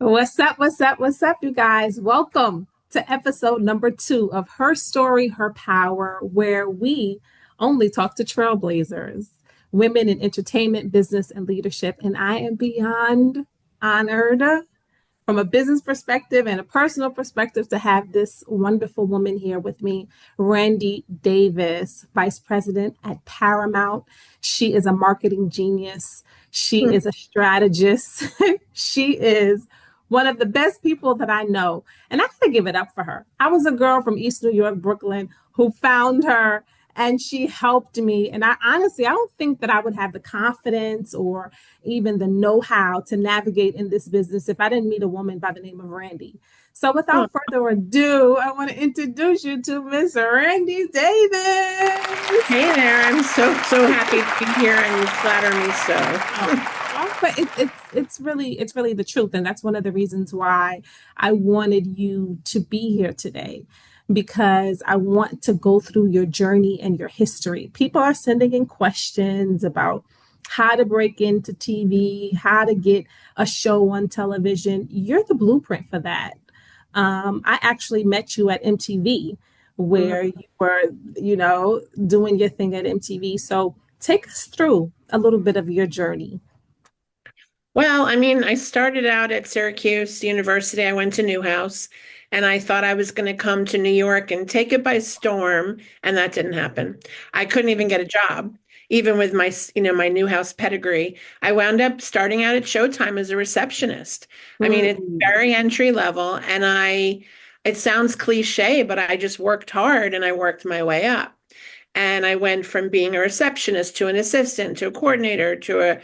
What's up? What's up? What's up, you guys? Welcome to episode number 2 of Her Story, Her Power, where we only talk to trailblazers, women in entertainment, business, and leadership. And I am beyond honored from a business perspective and a personal perspective to have this wonderful woman here with me, Randi Davis, Vice President at Paramount. She is a marketing genius. She is a strategist. She is one of the best people that I know. And I gotta give it up for her. I was a girl from East New York, Brooklyn, who found her and she helped me. And I honestly, I don't think that I would have the confidence or even the know-how to navigate in this business if I didn't meet a woman by the name of Randi. So Oh, without further ado, I want to introduce you to Miss Randi Davis. hey there. I'm so happy to be here and you flatter me Oh, so. but it's really the truth, and that's one of the reasons why I wanted you to be here today, because I want to go through your journey and your history. People are sending in questions about how to break into TV, how to get a show on television. You're the blueprint for that. I actually met you at MTV, Mm. where you were, doing your thing at MTV. So take us through a little bit of your journey. Well, I started out at Syracuse University. I went to Newhouse and I thought I was going to come to New York and take it by storm, and that didn't happen. I couldn't even get a job, even with my Newhouse pedigree. I wound up starting out at Showtime as a receptionist. It's Mm. very entry level, and it sounds cliche, but I just worked hard and I worked my way up. And I went from being a receptionist to an assistant to a coordinator to a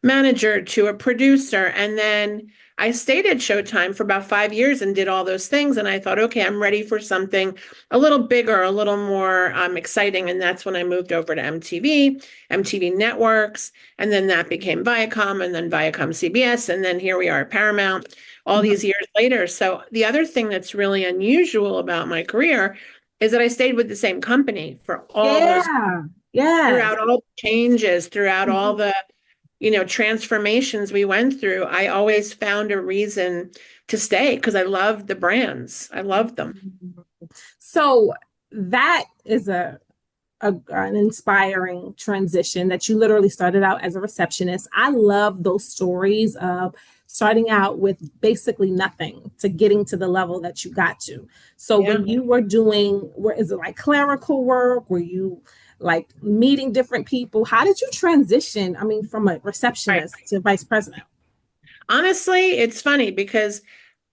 manager to a producer. And then I stayed at Showtime for about 5 years and did all those things. And I thought, okay, I'm ready for something a little bigger, a little more exciting. And that's when I moved over to MTV, MTV Networks. And then that became Viacom and then Viacom CBS. And then here we are at Paramount all these years later. So the other thing that's really unusual about my career is that I stayed with the same company for all those Yeah. Yes. throughout all the changes, throughout all Mhm. the transformations we went through. I always found a reason to stay because I loved the brands. I loved them. So that is an inspiring transition that you literally started out as a receptionist. I love those stories of starting out with basically nothing to getting to the level that you got to. So Yeah. when you were doing, where is it like clerical work? Were you like meeting different people? How did you transition? I mean, from a Right. receptionist to vice president? Honestly, it's funny because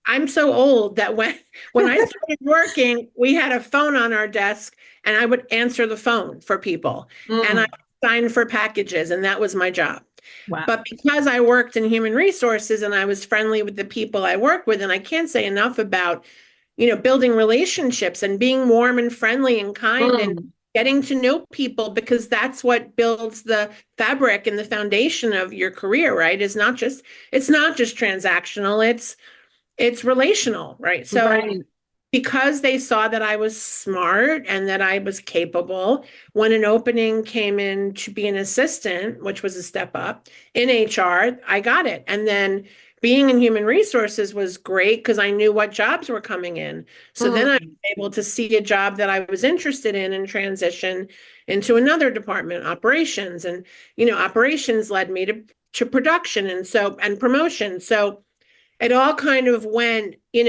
I'm so old that when I started working, we had a phone on our desk and I would answer the phone for people and I Mm, signed for packages, and that was my job. wow. But because I worked in human resources and I was friendly with the people I work with, and I can't say enough about, building relationships and being warm and friendly and kind and Mm, getting to know people, because that's what builds the fabric and the foundation of your career, right? It's not just transactional, it's relational, right? So right. because they saw that I was smart and that I was capable, when an opening came in to be an assistant, which was a step up in HR, I got it. And then being in human resources was great because I knew what jobs were coming in. So then I was Mm, able to see a job that I was interested in and transition into another department, operations. And, operations led me to production and promotion. So it all kind of went, in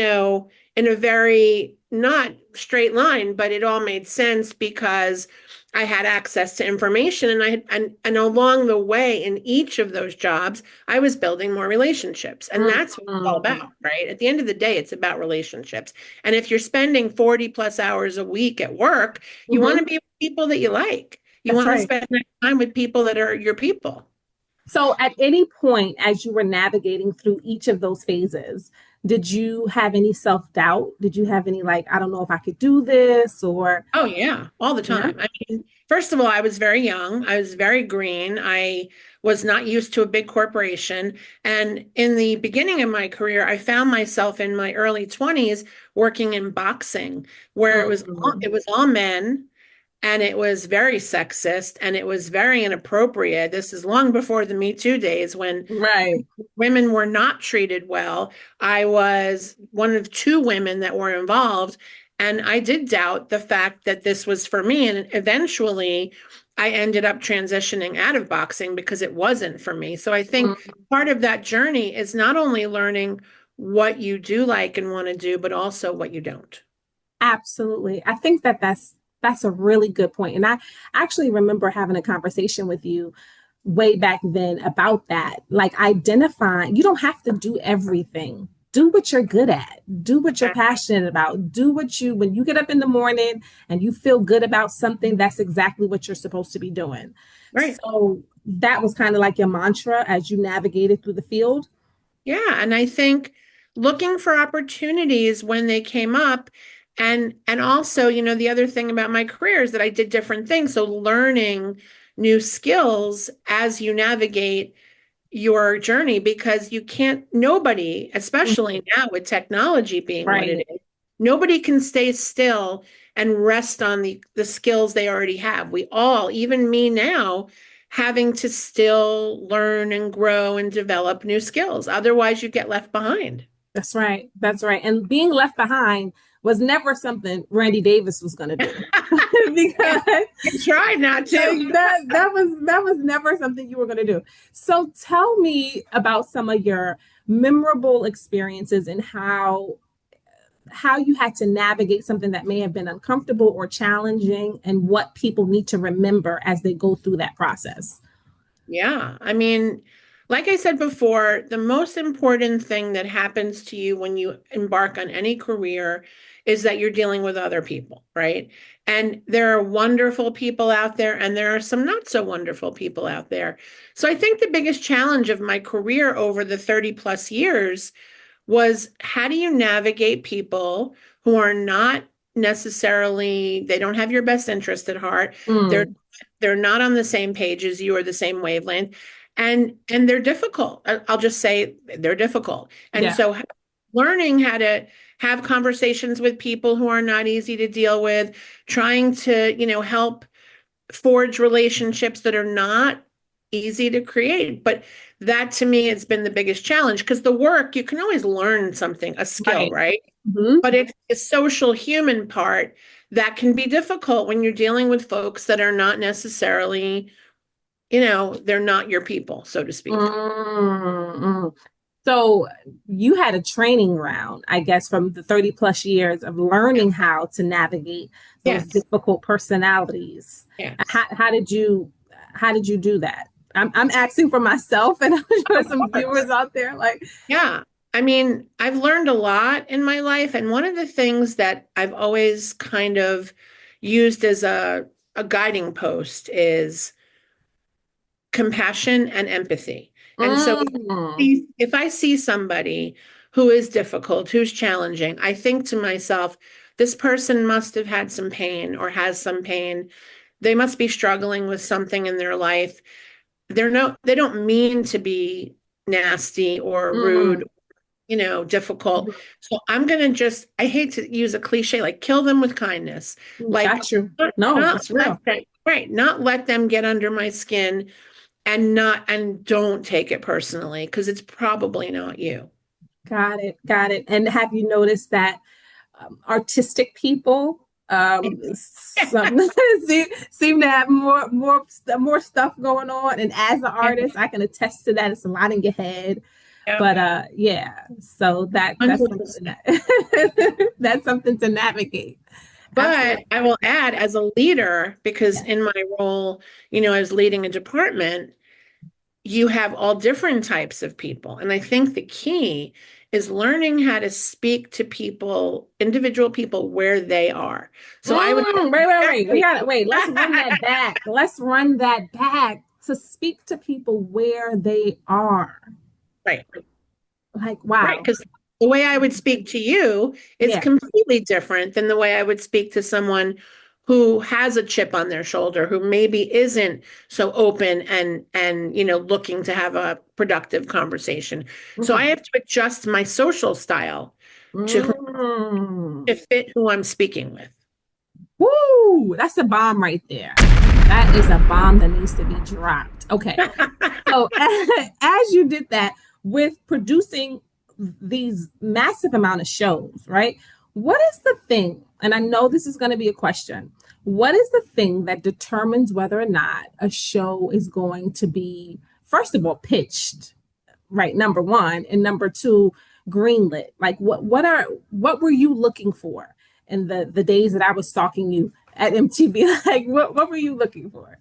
a very not straight line, but it all made sense because I had access to information, and and along the way in each of those jobs, I was building more relationships. And mm, that's what it's all mm. about, right? At the end of the day, it's about relationships. And if you're spending 40 plus hours a week at work, you want to Mhm. be with people that you like. You That's want to right. spend that time with people that are your people. So, at any point as you were navigating through each of those phases, did you have any self doubt? Did you have any, like, I don't know if I could do this, or, Oh yeah, all the yeah? time. First of all, I was very young. I was very green. I was not used to a big corporation. And in the beginning of my career, I found myself in my early 20s working in boxing, where it was all Mm, it was all men. and it was very sexist and it was very inappropriate. This is long before the Me Too days when Right. women were not treated well. I was one of two women that were involved, and I did doubt the fact that this was for me. And eventually, I ended up transitioning out of boxing because it wasn't for me. So I think Mm, part of that journey is not only learning what you do like and want to do, but also what you don't. absolutely. I think that that's a really good point. And I actually remember having a conversation with you way back then about that. Like identifying, you don't have to do everything. Do what you're good at. Do what you're passionate about. Do what you, when you get up in the morning and you feel good about something, that's exactly what you're supposed to be doing. Right. So that was kind of like your mantra as you navigated through the field. Yeah, and I think looking for opportunities when they came up, and also, the other thing about my career is that I did different things. So learning new skills as you navigate your journey, because you can't, nobody, especially now with technology being what Right. it is, nobody can stay still and rest on the skills they already have. We all, even me now, having to still learn and grow and develop new skills. Otherwise, you get left behind. That's right. That's right. And being left behind was never something Randy Davis was going to do I because tried not to. that was never something you were going to do. So tell me about some of your memorable experiences and how you had to navigate something that may have been uncomfortable or challenging and what people need to remember as they go through that process. Yeah. I mean, like I said before, the most important thing that happens to you when you embark on any career is that you're dealing with other people, right? And there are wonderful people out there, and there are some not so wonderful people out there. So I think the biggest challenge of my career over the 30 plus years was, how do you navigate people who are not necessarily, they don't have your best interest at heart. They're Mm, they're not on the same page as you or the same wavelength, and they're difficult. I'll just say they're difficult. And yeah. so learning how to have conversations with people who are not easy to deal with, trying to, help forge relationships that are not easy to create. But that to me has been the biggest challenge, because the work, you can always learn something, a skill, Right. right? Mhm. But it's the social human part that can be difficult when you're dealing with folks that are not necessarily, they're not your people, so to speak. Mm-mm. So you had a training round, I guess, from the 30 plus years of learning how to navigate those Yes. difficult personalities. Yes. How did you do that? I'm asking for myself, and I'm sure Of some course. viewers out there like, Yeah. I mean, I've learned a lot in my life. And one of the things that I've always kind of used as a guiding post is compassion and empathy. And so mm, if I see somebody who is difficult, who's challenging, I think to myself, this person must have had some pain or has some pain. They must be struggling with something in their life. They don't mean to be nasty or mm, rude, difficult. So I'm going to just, I hate to use a cliche, like kill them with kindness. Like got you. No, not it's let real. them, right, not let them get under my skin, and don't take it personally, because it's probably not you. Got it. Got it. And have you noticed that artistic people some seem to have more stuff going on, and as an artist I can attest to that. It's a lot in your head, Yeah. but yeah, so that's something 100%. that that's something to navigate. But Absolutely. I will add, as a leader, because Yes. in my role, as leading a department, you have all different types of people. And I think the key is learning how to speak to people, individual people, where they are. So I would Wait, we gotta wait, let's run that back. Let's run that back to speak to people where they are. right, Like, right, wow. because the way I would speak to you is Yeah. completely different than the way I would speak to someone who has a chip on their shoulder, who maybe isn't so open and looking to have a productive conversation. So I Mhm. have to adjust my social style to Mm. to fit who I'm speaking with. Woo! That's a bomb right there. That is a bomb that needs to be dropped. Okay. So as you did that with producing these massive amount of shows, right? What is the thing? And I know this is going to be a question. What is the thing that determines whether or not a show is going to be, first of all, pitched, right? Number one, and number two, greenlit. Like what were you looking for in the days that I was stalking you at MTV? Like what were you looking for?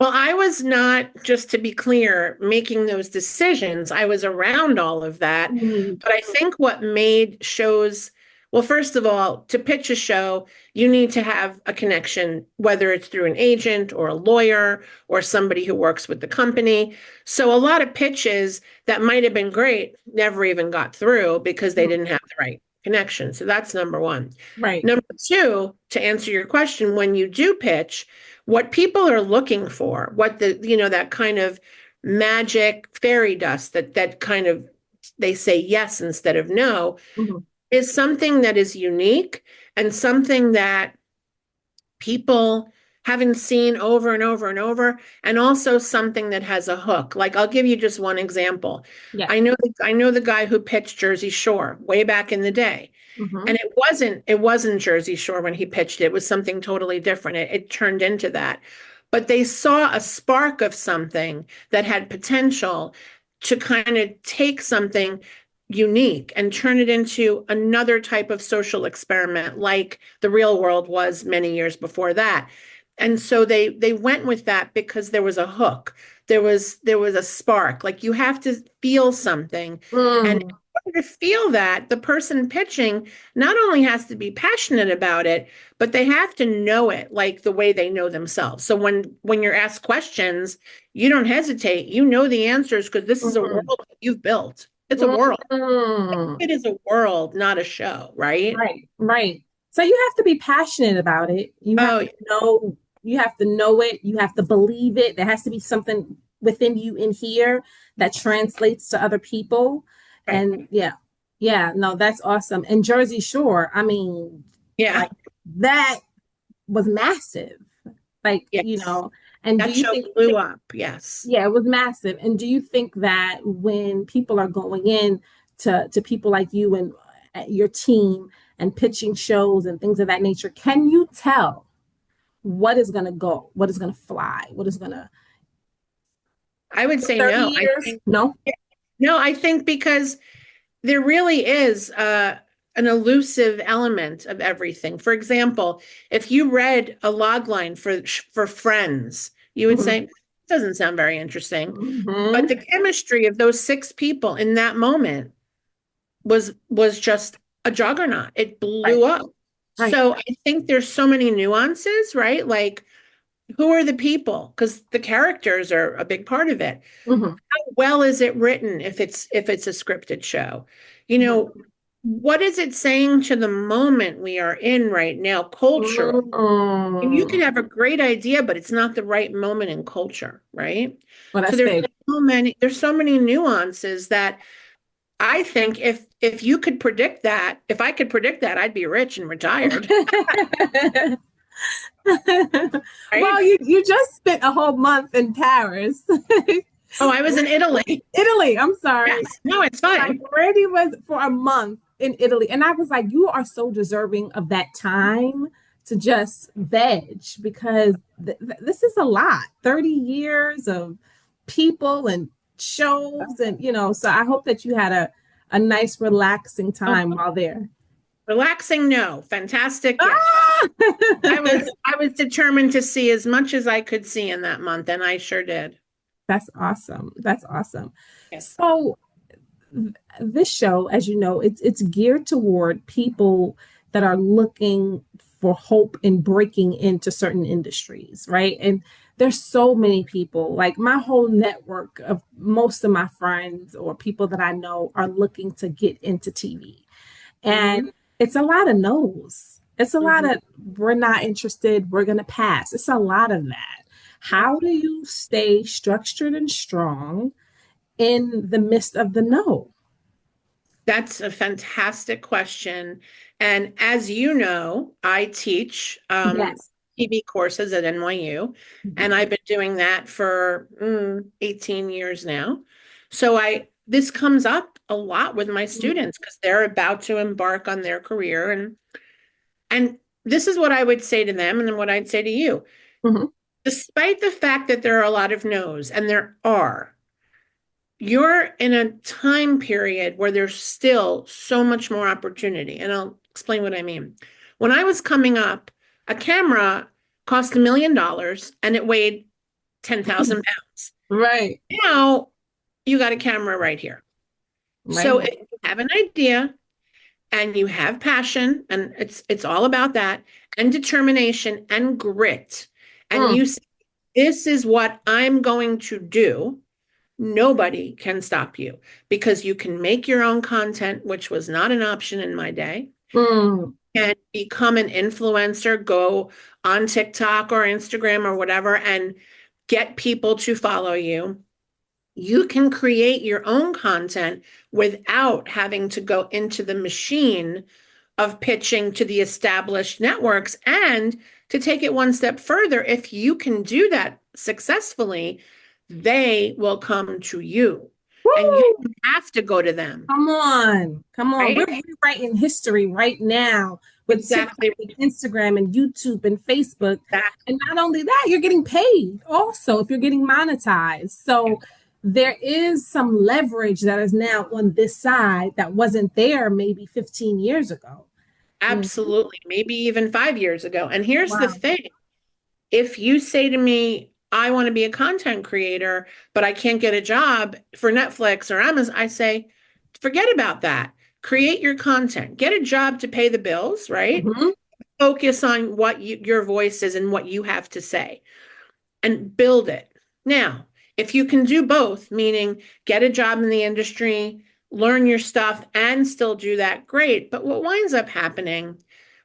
Well, I was not, just to be clear, making those decisions. I was around all of that. Mm, But I think what made shows, well, first of all, to pitch a show, you need to have a connection, whether it's through an agent or a lawyer or somebody who works with the company. So a lot of pitches that might have been great never even got through because they didn't have the right connection. So that's number one. right. Number two, to answer your question, when you do pitch, what people are looking for, what that kind of magic fairy dust that kind of they say yes instead of no, Mhm, is something that is unique and something that people haven't seen over and over and over, and also something that has a hook. Like I'll give you just one example. yeah. I know the guy who pitched Jersey Shore way back in the day. Hmm. And it wasn't Jersey Shore when he pitched it. It was something totally different. It turned into that. But they saw a spark of something that had potential to kind of take something unique and turn it into another type of social experiment like the real world was many years before that. And so they went with that because there was a hook. There was a spark. Like you have to feel something. And Mm, in order to feel that, the person pitching not only has to be passionate about it, but they have to know it like the way they know themselves. So when you're asked questions, you don't hesitate. You know the answers because this is a world mhm, that you've built. It's a world. mm. It is a world, not a show, right? Right, right. So you have to be passionate about it. Oh, You have to know it. You have to believe it. There has to be something within you in here that translates to other people. right. And yeah, yeah, no, that's awesome. And Jersey Shore, I mean, Yeah. like that was massive. Like, Yes. and do That you show think, blew up. Yes. yeah, it was massive. And do you think that when people are going in to people like you and your team and pitching shows and things of that nature, can you tell what is going to go, what is going to fly, what is going to I would say 30 no. I years? think No. no, I think because there really is an elusive element of everything. For example, if you read a log line for Friends, you would Mm-hmm. say, doesn't sound very interesting. But Mm-hmm. the chemistry of those six people in that moment was just a juggernaut. It Right. blew up. Right. So I think there's so many nuances, right? Like who are the people? Because the characters are a big part of it. Mm-hmm. How well is it written if it's a scripted show? You know, what is it saying to the moment we are in right now, cultural? And you Mm-hmm. could have a great idea, but it's not the right moment in culture, right? Well, So that's big. there's so many nuances that I think if you could predict that, if I could predict that, I'd be rich and retired, Well, right? you just spent a whole month in Paris. Oh, I was in Italy. Italy, I'm sorry. Yes. No, it's Like fine. Randy was for a month in Italy. And I was like, you are so deserving of that time to just veg because this is a lot. 30 years of people and shows and so I hope that you had a nice relaxing Oh, time while there. relaxing, no. Fantastic, yes. Ah! I was determined to see as much as I could see in that month, and I sure did. That's awesome. That's awesome. Yes. So this show, as you know, it's geared toward people that are looking for hope in breaking into certain industries, right? And there's so many people, like my whole network of most of my friends or people that I know are looking to get into TV. Hmm. And it's a lot of no's. It's a lot Hmm. of we're not interested, we're going to pass. It's a lot of that. Yep. How do you stay structured and strong in the midst of the no? That's a fantastic question. And as you know, I teach Yes. TV courses at NYU, and Mhm. I've been doing that for 18 years now. So this comes up a lot with my students because they're about to embark on their career, and this is what I would say to them, and then what I'd say to you. Mhm. Despite the fact that there are a lot of no's, and there are, you're in a time period where there's still so much more opportunity. And I'll explain what I mean. When I was coming up, a camera cost $1 million and it weighed 10,000 pounds. Right. Now you got a camera right here. Right So here. if you have an idea and you have passion, and it's all about that, and determination and grit, and Mm. you say, this is what I'm going to do. Nobody can stop you because you can make your own content, which was not an option in my day, Mm. and become an influencer, go on TikTok or Instagram or whatever, and get people to follow you. You can create your own content without having to go into the machine of pitching to the established networks. And to take it one step further, if you can do that successfully, they will come to you and you Woo! don't have to go to them, Come on. Come on. We're right? rewriting history right now with TikTok Exactly. and Instagram and YouTube and Facebook. That. And not only that, you're getting paid also if you're getting monetized. So there is some leverage that is now on this side that wasn't there maybe 15 years ago. You know? Absolutely. Maybe even 5 years ago. And here's the Wow. thing. If you say to me, I want to be a content creator, but I can't get a job for Netflix or Amazon, I say, forget about that. Create your content, get a job to pay the bills, right? Mhm. Focus on what your voice is and what you have to say and build it. Now, if you can do both, meaning get a job in the industry, learn your stuff, and still do that, great. But what winds up happening,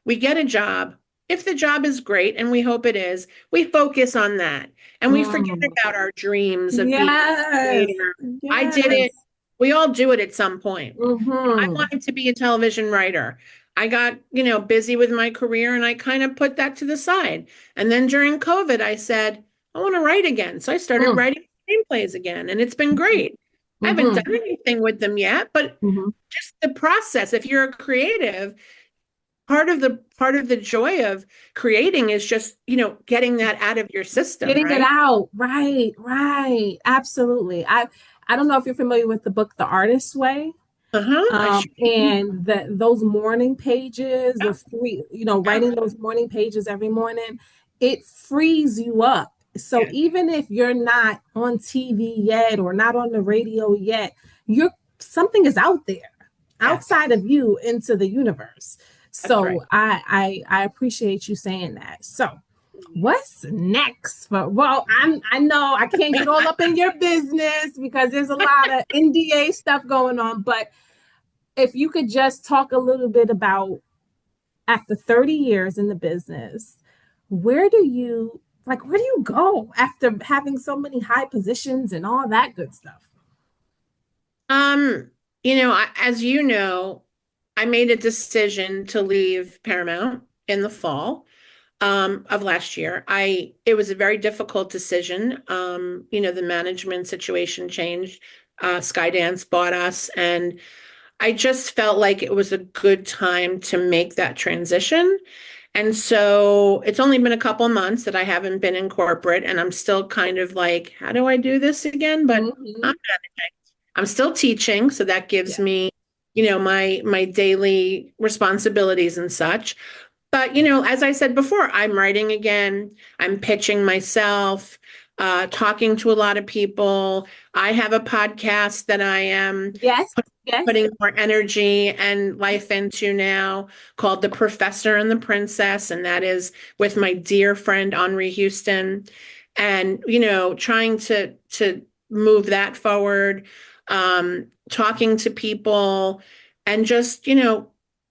we get a job. If the job is great, and we hope it is, we focus on that and we forget Mm. about our dreams of being a Yes. creator. I did it. Yes. We all do it at some point. I Mm-hmm. wanted to be a television writer. I got, busy with my career and I kind of put that to the side. And then during COVID, I said, I want to write again. So I started Mm. writing screenplays again, and it's been great. I haven't done Mm-hmm. anything with them yet, but Mm-hmm. just the process, if you're a creative, part of the joy of creating is just, getting that out of your system, Getting it right? out. Right, right. Absolutely. I don't know if you're familiar with the book The Artist's Way. Uh-huh. I sure do. And those morning pages, Yeah, those three, yeah, writing those morning pages every morning, it frees you up. So yeah. even if you're not on TV yet or not on the radio yet, you're something is out there Yes, outside of you into the universe. that's So right. I appreciate you saying that. So what's next? Well, I know I can't get all up in your business because there's a lot of NDA stuff going on, but if you could just talk a little bit about after 30 years in the business, where do you go after having so many high positions and all that good stuff? Um, as you know, I made a decision to leave Paramount in the fall of last year. It was a very difficult decision. The management situation changed. Skydance bought us, and I just felt like it was a good time to make that transition. And so it's only been a couple months that I haven't been in corporate, and I'm still kind of like, how do I do this again? But Mm-hmm. I'm still teaching, so that gives Yeah. me, my daily responsibilities and such. But, as I said before, I'm writing again. I'm pitching myself, talking to a lot of people. I have a podcast that I am Yes. Yes. putting more energy and life into now called The Professor and the Princess. And that is with my dear friend Henri Houston. And, trying to move that forward, talking to people and just,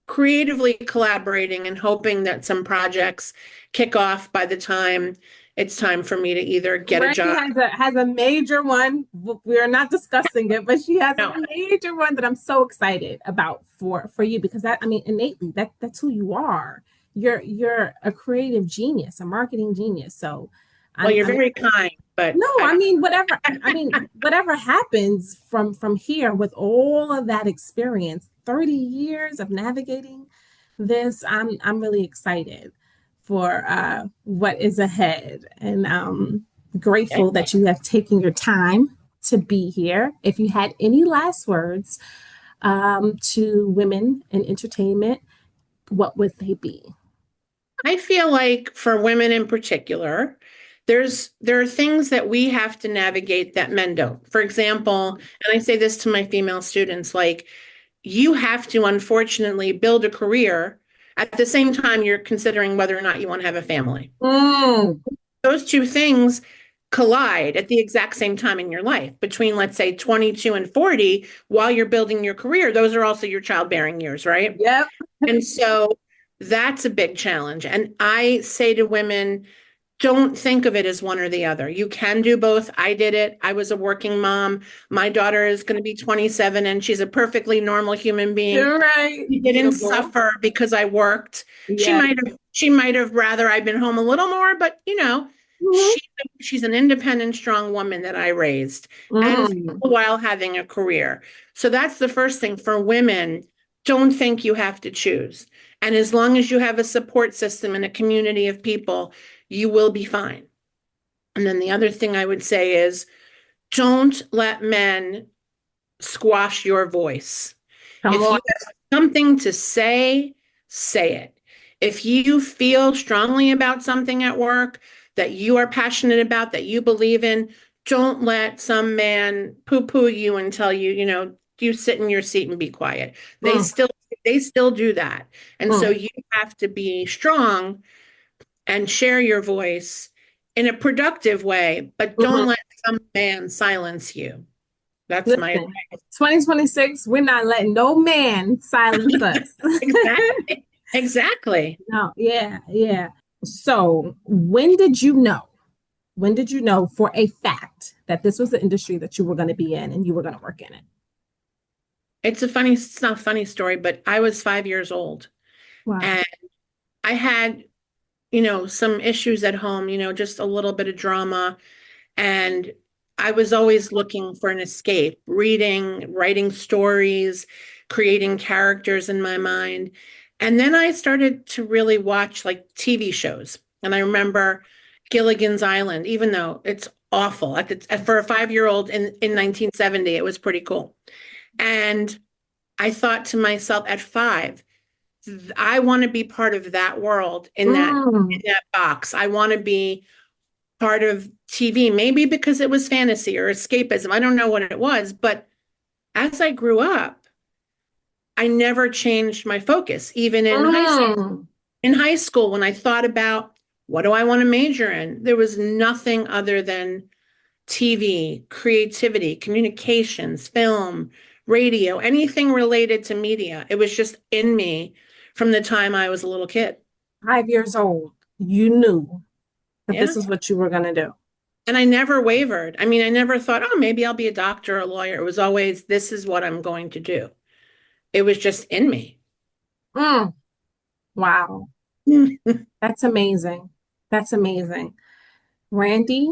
creatively collaborating and hoping that some projects kick off by the time it's time for me to either get a Randy job. has a major one. We are not discussing it, but she has a No, major one that I'm so excited about for you because that I mean innately that's who you are. You're a creative genius, a marketing genius. So well, you're I'm very kind, but no, I mean whatever happens from here with all of that experience, 30 years of navigating this, I'm really excited for what is ahead and grateful that you have taken your time to be here. If you had any last words to women in entertainment, what would they be? I feel like for women in particular, there are things that we have to navigate that men don't. For example, and I say this to my female students, like you have to unfortunately build a career at the same time you're considering whether or not you want to have a family. Mm, Those two things collide at the exact same time in your life between, let's say, 22 and 40 while you're building your career. Those are also your childbearing years, right? yep. And so that's a big challenge. And I say to women, don't think of it as one or the other. You can do both. I did it. I was a working mom. My daughter is going to be 27 and she's a perfectly normal human being. You're right. She didn't Beautiful. suffer because I worked. Yeah. She might have rather I'd been home a little more, but Mhm. she she's an independent, strong woman that I raised and Mm, while having a career. So that's the first thing for women. Don't think you have to choose. And as long as you have a support system and a community of people, you will be fine. And then the other thing I would say is don't let men squash your voice. come If on. you have something to say, say it. If you feel strongly about something at work that you are passionate about, that you believe in, don't let some man poo-poo you and tell you, you sit in your seat and be quiet. They Mm, still they still do that. And so mm, you have to be strong and share your voice in a productive way, but mhm. don't let some man silence you. That's my Listen, 2026, we're not letting no man silence us. exactly. Exactly. No, yeah, yeah. So, when did you know? When did you know for a fact that this was the industry that you were going to be in and you were going to work in it? It's not a funny story, but I was 5 years old Wow. and I had, some issues at home, just a little bit of drama. And I was always looking for an escape, reading, writing stories, creating characters in my mind. And then I started to really watch like TV shows. And I remember Gilligan's Island, even though it's awful. For a 5 year old in 1970, it was pretty cool. And I thought to myself at five, I want to be part of that world in Mm, that box. I want to be part of TV, maybe because it was fantasy or escapism. I don't know what it was, but as I grew up, I never changed my focus, even in high school. mm, In high school, when I thought about what do I want to major in, there was nothing other than TV, creativity, communications, film, radio, anything related to media. It was just in me from the time I was a little kid. 5 years old, you knew that Yeah. this is what you were going to do. And I never wavered. I mean, I never thought, oh, maybe I'll be a doctor or a lawyer. It was always, this is what I'm going to do. It was just in me. Mm, wow. That's amazing. That's amazing. Randy,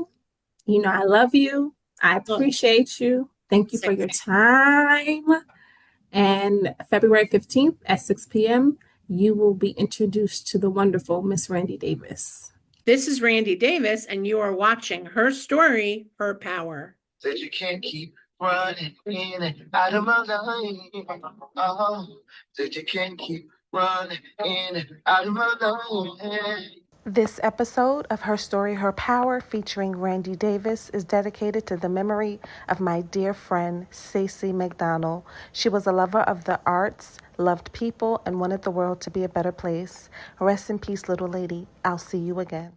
I love you. I Oh, appreciate you. Thank you for same your thing. time. And February 15th at 6 p.m., you will be introduced to the wonderful Miss Randi Davis. This is Randi Davis, and you are watching Her Story, Her Power. That you can't keep running in and out of my life. Oh, that you can't keep running in and out of my life. This episode of Her Story, Her Power, featuring Randi Davis, is dedicated to the memory of my dear friend, Stacey McDonald. She was a lover of the arts, loved people, and wanted the world to be a better place. Rest in peace, little lady. I'll see you again.